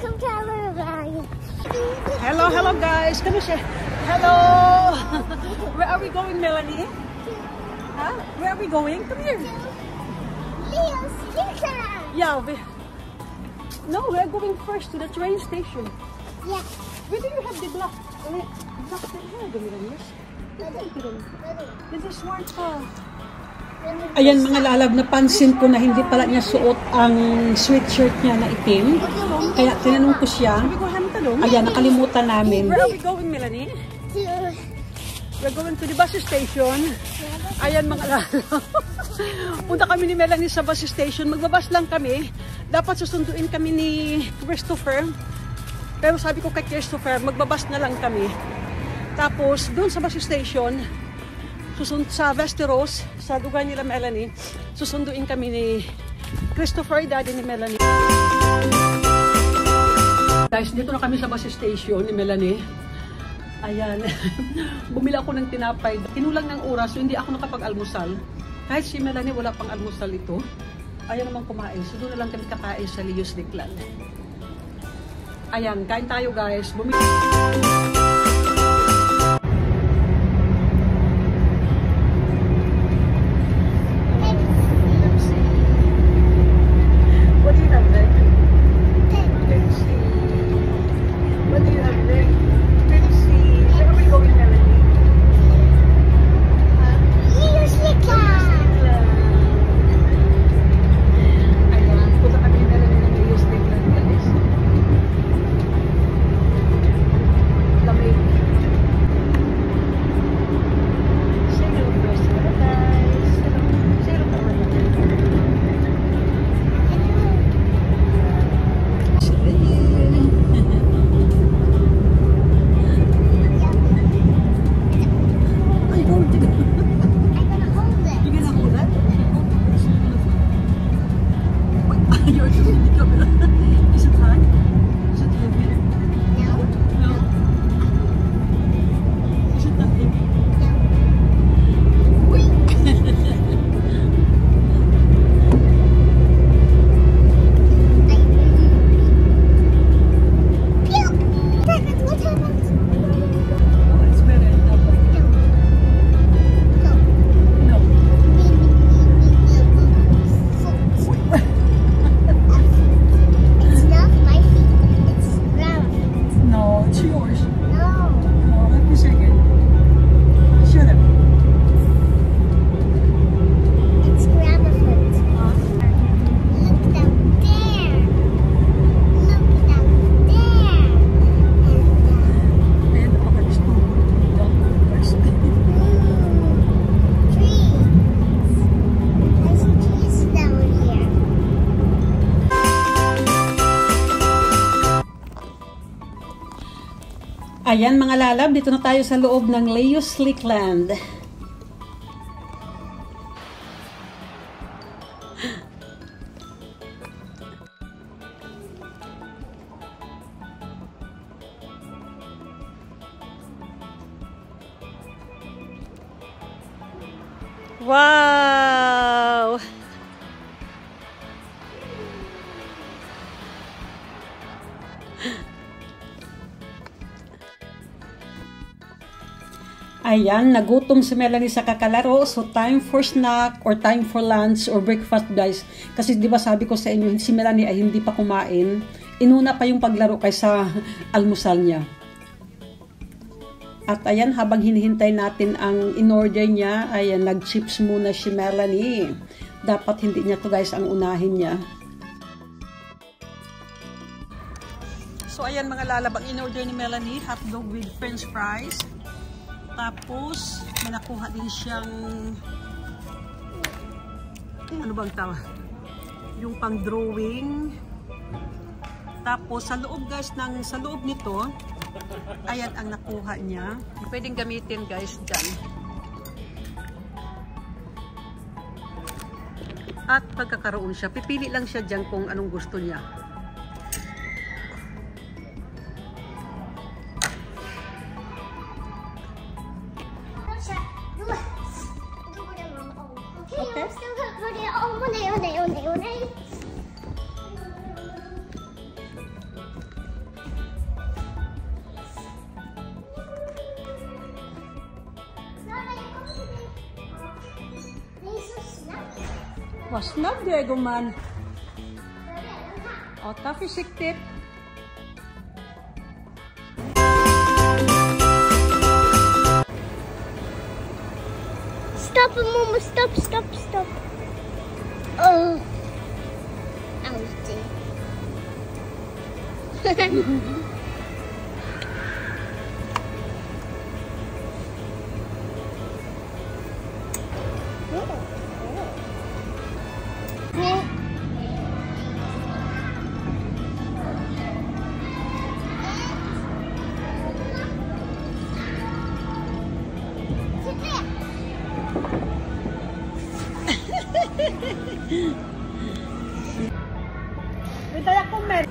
Welcome to our vlog. Hello, hello guys. Come siya. Hello. Where are we going, Melanie? Huh? Where are we going? Come here. Leo's Pizza. Yeah. No, we're going first to the train station. Yeah. Where do you have the black? This is smart pa. Ayan mga lalab, napansin ko na hindi pala niya suot ang sweatshirt niya na itim. Kaya tinanong ko siya. Ayan, nakalimutan namin. Where are we going, Melanie? We're going to the bus station. Ayan mga lalab. Punta kami ni Melanie sa bus station. Magbabas lang kami. Dapat susunduin kami ni Christopher. Pero sabi ko kay Christopher, magbabas na lang kami. Tapos, doon sa bus station, sa Westeros, sa lugar nila Melanie, susunduin kami ni Christopher, daddy ni Melanie. Guys, dito na kami sa bus station ni Melanie. Ayan. Bumila ako ng tinapay. Kinulang ng oras, so hindi ako nakapag-almusal. Kahit si Melanie, wala pang almusal ito. Ayaw naman kumain. So doon na lang kami kakain sa Leo's Lakeland. Ayan, kain tayo guys. Bumila. Ayan mga lalab, dito na tayo sa loob ng Leo's Lakeland. Wow! Ayan, nagutom si Melanie sa kakalaro. So, time for snack or time for lunch or breakfast, guys. Kasi, di ba sabi ko sa inyo, si Melanie ay hindi pa kumain. Inuna pa yung paglaro kaysa almusal niya. At ayan, habang hinihintay natin ang in-order niya, ayan, nag-chips muna si Melanie. Dapat hindi niya to guys, ang unahin niya. So, ayan mga lalab, ang in-order ni Melanie, hotdog with french fries. Tapos, may nakuha din siyang ano bang tawag? Yung pang drawing. Tapos, sa loob guys, sa loob nito, ayan ang nakuha niya. Pwedeng gamitin guys dyan. At pagkakaroon siya, pipili lang siya dyan kung anong gusto niya. Okay. I'm still gonna put it on. Snap Diego man. O, toffee siktit. Stop, Mama. Stop, stop, stop. Oh. Ouchie. May dayak ko, Mary.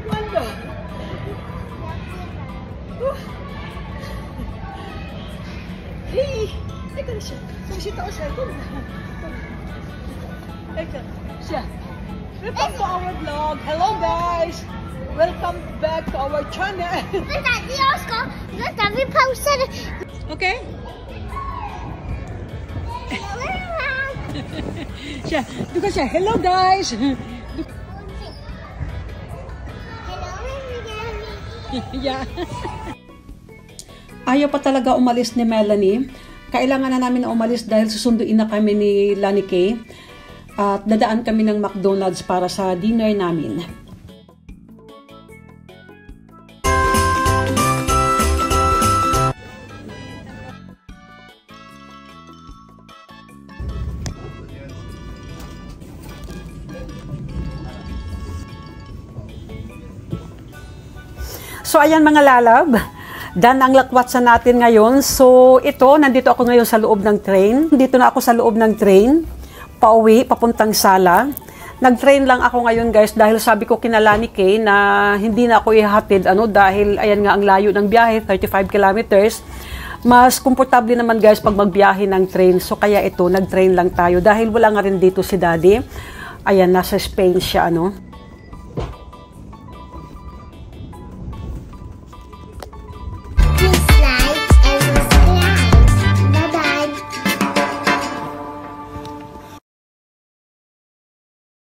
Wanda. Hey, teka na siya. Sumisita ako siya. Ito na. Teka, siya. Welcome to our vlog. Hello guys. Welcome back to our channel. Look, we posted it. Okay? Siya, duga siya. Hello guys. Yeah. Ayaw pa talaga umalis ni Melanie. Kailangan na namin na umalis dahil susunduin na kami ni Lani Kay. At dadaan kami ng McDonald's para sa dinner namin. So ayan mga lalab, dan ang lakwatsan natin ngayon. So ito, nandito ako ngayon sa loob ng train. Dito na ako sa loob ng train, pauwi, papuntang Sala. Nag-train lang ako ngayon guys dahil sabi ko kina Lani Kay na hindi na ako ihatid dahil ayan nga ang layo ng biyahe, 35 kilometers. Mas komportable naman guys pag magbiyahe ng train. So kaya ito, nag-train lang tayo dahil wala nga rin dito si Daddy. Ayan, nasa Spain siya